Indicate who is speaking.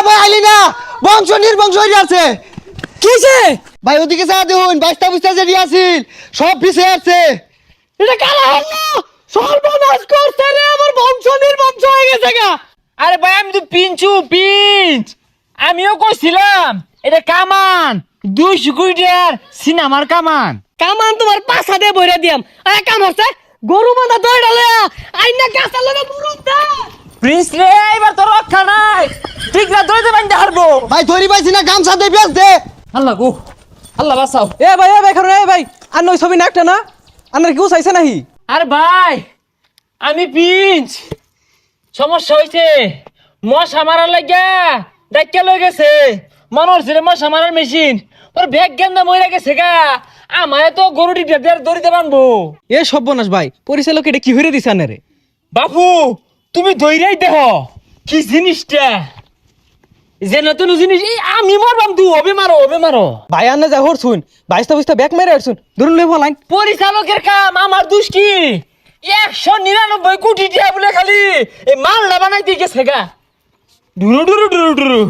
Speaker 1: ভাই আইলি না বংশ নির্বংশ হয়ে আছে
Speaker 2: কিছে
Speaker 1: ভাই ওদিকে যা দেখুন বাইস্তা বুস্তা যে আসিল সব পিছে আছে
Speaker 2: এটা কালা হলো সর্বনাশ করছে রে আমার বংশ নির্বংশ হয়ে গেছে গা। আরে ভাই আমি তো পিঞ্চ আমিও কইছিলাম এটা কামান 200 কোটির সিনেমার কামান তোমার পাছা দিয়ে বইরা দিয়াম আরে কাম হচ্ছে গরু বাঁধা দইড়ালে আইনা কাঁচা লগে মুরুদ দা প্রিন্স রে এবার তো রক্ষা নাই ঠিক না দইতে বান্ধে হারবো
Speaker 1: ভাই ধরি পাইছি না গামছা দিয়ে বেচ দে
Speaker 2: আল্লাহ গো আল্লাহ বাঁচাও
Speaker 3: এ ভাই খারো এ ভাই আর নই ছবি না একটা না আনার কেউ চাইছে নাহি
Speaker 2: আরে ভাই আমি পিঞ্চ সমস্যা হইছে মশা মারার লাগা ডাক্তার লই গেছে মনর ছিল মশা মারার মেশিন ওর ব্যাগ গেন্দা মইরা গেছে গা আমায় তো গরুটি দড়িতে বানবো
Speaker 3: এ সর্বনাশ ভাই পরিচালক এটা কি হইরে দিছে আনারে
Speaker 2: বাপু তুমি দইরাই দেহ কি জিনিসটা যে নতুন জিনিস এই আমি মরবাম তুই হবে মারো
Speaker 3: ভাই আনে যা হর শুন বাইস্তা বুস্তা ব্যাগ মেরে আসুন ধরুন লই লাইন
Speaker 2: পরিচালকের কাম আমার দুষ কি 199 কোটি টাকা বলে খালি এই মাল না বানাইতে গেছে গা ডুরু